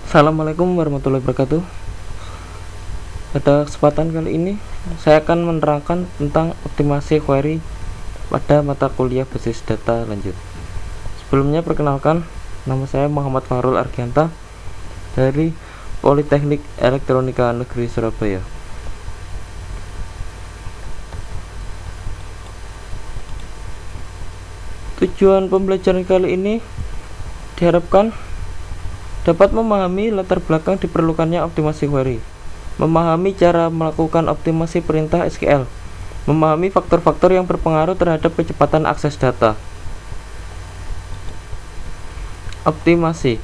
Assalamualaikum warahmatullahi wabarakatuh. Pada kesempatan kali ini saya akan menerangkan tentang optimasi query pada mata kuliah basis data lanjut. Sebelumnya perkenalkan, nama saya Muhammad Fahrul Argianta dari Politeknik Elektronika Negeri Surabaya. Tujuan pembelajaran kali ini diharapkan dapat memahami latar belakang diperlukannya optimasi query, memahami cara melakukan optimasi perintah SQL, memahami faktor-faktor yang berpengaruh terhadap kecepatan akses data. Optimasi.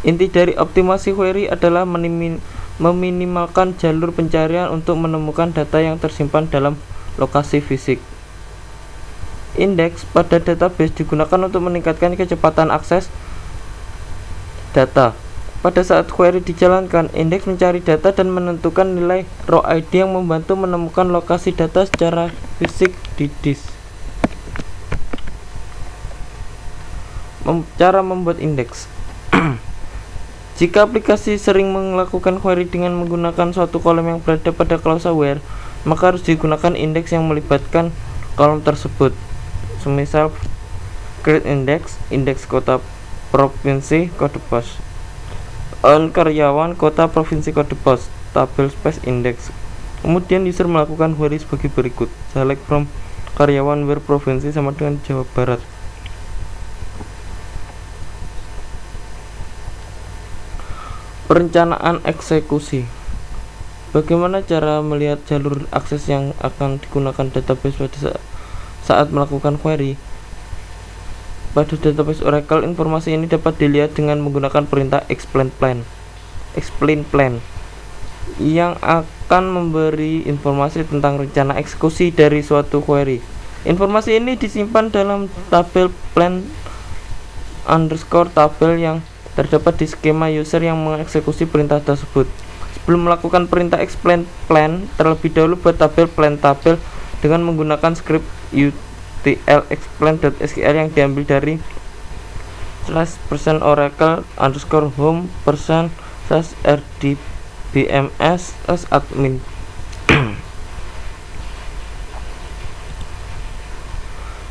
Inti dari optimasi query adalah meminimalkan jalur pencarian untuk menemukan data yang tersimpan dalam lokasi fisik. Indeks pada database digunakan untuk meningkatkan kecepatan akses data. Pada saat query dijalankan, indeks mencari data dan menentukan nilai row ID yang membantu menemukan lokasi data secara fisik di disk. Cara membuat indeks. Jika aplikasi sering melakukan query dengan menggunakan suatu kolom yang berada pada klausa where, maka harus digunakan indeks yang melibatkan kolom tersebut. Semisal create index, indeks kota provinsi kode pos, on karyawan kota provinsi kode pos, tabel space index. Kemudian user melakukan query sebagai berikut: select from karyawan where provinsi sama dengan Jawa Barat. Perencanaan eksekusi. Bagaimana cara melihat jalur akses yang akan digunakan database pada saat melakukan query? Pada database Oracle, informasi ini dapat dilihat dengan menggunakan perintah explain plan yang akan memberi informasi tentang rencana eksekusi dari suatu query. Informasi ini disimpan dalam tabel plan underscore tabel yang terdapat di skema user yang mengeksekusi perintah tersebut. Sebelum melakukan perintah explain plan, terlebih dahulu buat tabel plan tabel dengan menggunakan script utl explain.sql yang diambil dari /oracle underscore home /rdbms/admin.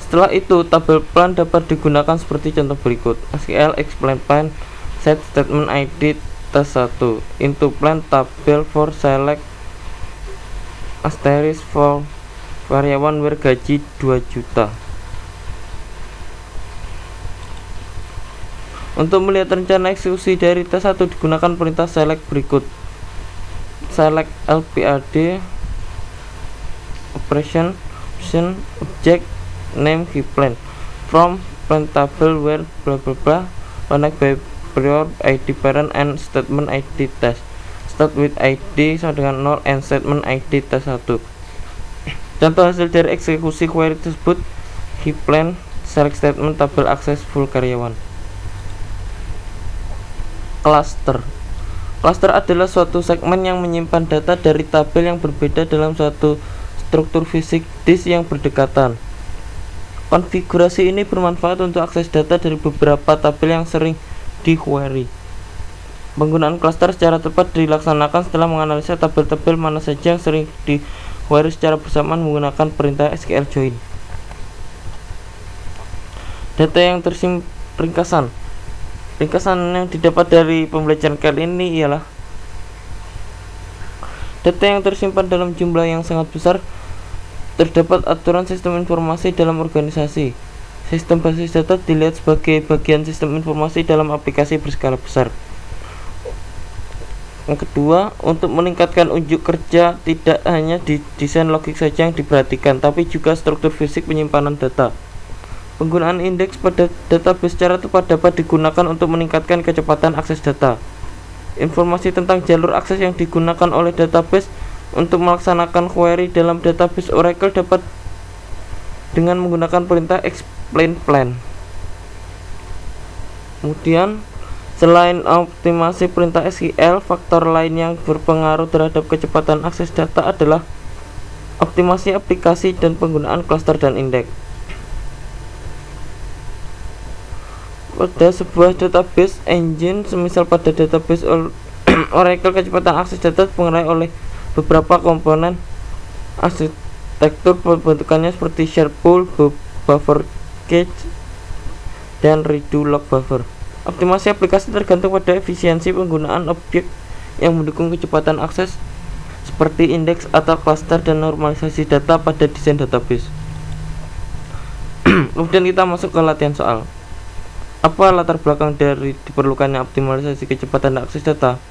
Setelah itu, tabel plan dapat digunakan seperti contoh berikut: SQL explain plan set statement ID T1 into plan tabel for select asterisk for karyawan where gaji 2 juta. Untuk melihat rencana eksekusi dari T1 digunakan perintah select berikut: select lpad operation object name key plan from plan table where blah blah blah connect by prior id parent and statement id test start with id sama dengan 0 and statement id T1. Contoh hasil dari eksekusi query tersebut: key plan select statement tabel akses full karyawan. Cluster. Cluster adalah suatu segmen yang menyimpan data dari tabel yang berbeda dalam suatu struktur fisik disk yang berdekatan. Konfigurasi ini bermanfaat untuk akses data dari beberapa tabel yang sering di query. Penggunaan cluster secara tepat dilaksanakan setelah menganalisa tabel-tabel mana saja yang sering di query secara bersamaan menggunakan perintah SQL join. Data yang ringkasan yang didapat dari pembelajaran kali ini ialah data yang tersimpan dalam jumlah yang sangat besar. Terdapat aturan sistem informasi dalam organisasi. Sistem basis data dilihat sebagai bagian sistem informasi dalam aplikasi berskala besar. Yang kedua, untuk meningkatkan unjuk kerja, tidak hanya di desain logik saja yang diperhatikan, tapi juga struktur fisik penyimpanan data. Penggunaan indeks pada database secara tepat dapat digunakan untuk meningkatkan kecepatan akses data. Informasi tentang jalur akses yang digunakan oleh database untuk melaksanakan query dalam database Oracle dapat dengan menggunakan perintah explain plan. Kemudian, selain optimasi perintah SQL, faktor lain yang berpengaruh terhadap kecepatan akses data adalah optimasi aplikasi dan penggunaan cluster dan indeks. pada sebuah database engine, semisal pada database Oracle, kecepatan akses data dipengaruhi oleh beberapa komponen arsitektur pembentukannya seperti share pool, buffer cache, dan redo log buffer. Optimasi aplikasi tergantung pada efisiensi penggunaan objek yang mendukung kecepatan akses seperti indeks atau cluster dan normalisasi data pada desain database. Kemudian kita masuk ke latihan soal. Apa latar belakang dari diperlukannya optimalisasi kecepatan akses data?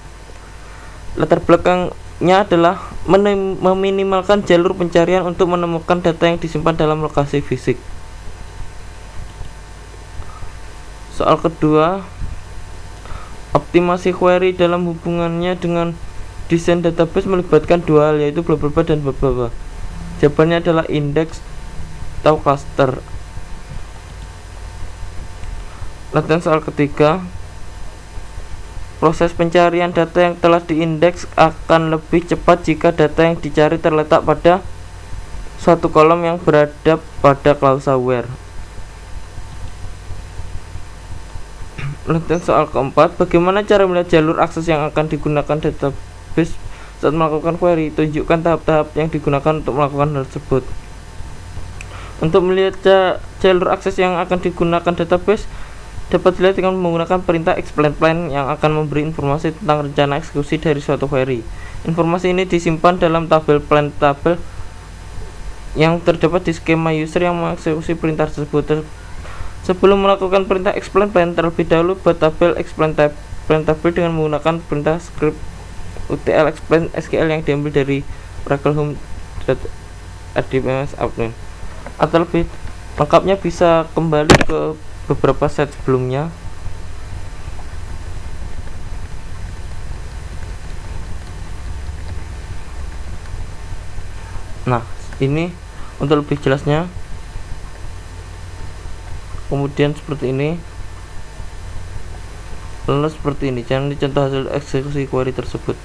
Latar belakangnya adalah meminimalkan jalur pencarian untuk menemukan data yang disimpan dalam lokasi fisik. Soal kedua, optimasi query dalam hubungannya dengan desain database melibatkan dua hal, yaitu bla bla bla dan bla bla bla. Jawabannya adalah indeks atau cluster. Latihan soal ketiga, proses pencarian data yang telah diindeks akan lebih cepat jika data yang dicari terletak pada suatu kolom yang berada pada klausa where. Latihan soal keempat, bagaimana cara melihat jalur akses yang akan digunakan database saat melakukan query? Tunjukkan tahap-tahap yang digunakan untuk melakukan hal tersebut. Untuk melihat jalur akses yang akan digunakan database dapat dilihat dengan menggunakan perintah explain plan yang akan memberi informasi tentang rencana eksekusi dari suatu query. Informasi ini disimpan dalam tabel plan tabel yang terdapat di skema user yang mengeksekusi perintah tersebut. Sebelum melakukan perintah explain plan, terlebih dahulu buat tabel explain plan tabel dengan menggunakan perintah script utl explain SQL yang diambil dari Oracle Home.adms admin. Atau lebih lengkapnya bisa kembali ke beberapa set sebelumnya. Nah, ini untuk lebih jelasnya. Kemudian seperti ini, lalu seperti ini. Jangan dicontoh hasil eksekusi query tersebut.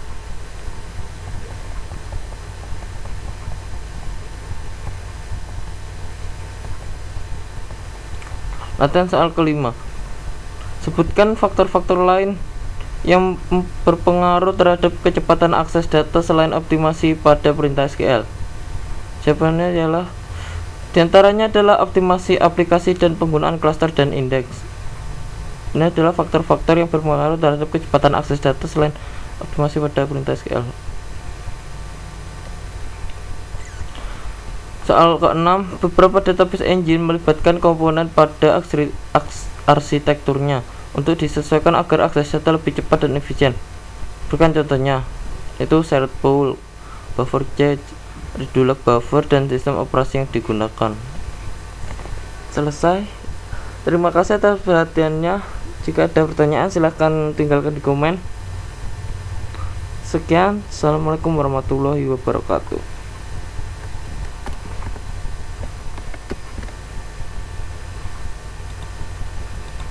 Latihan soal kelima, sebutkan faktor-faktor lain yang berpengaruh terhadap kecepatan akses data selain optimasi pada perintah SQL. Jawabannya adalah diantaranya adalah optimasi aplikasi dan penggunaan cluster dan indeks. Ini adalah faktor-faktor yang berpengaruh terhadap kecepatan akses data selain optimasi pada perintah SQL. Soal ke-6, beberapa database engine melibatkan komponen pada arsitekturnya untuk disesuaikan agar akses data lebih cepat dan efisien. Berikan contohnya, yaitu shared pool, buffer cache, redo log buffer, dan sistem operasi yang digunakan. Selesai. Terima kasih atas perhatiannya. Jika ada pertanyaan silahkan tinggalkan di komen. Sekian, assalamualaikum warahmatullahi wabarakatuh.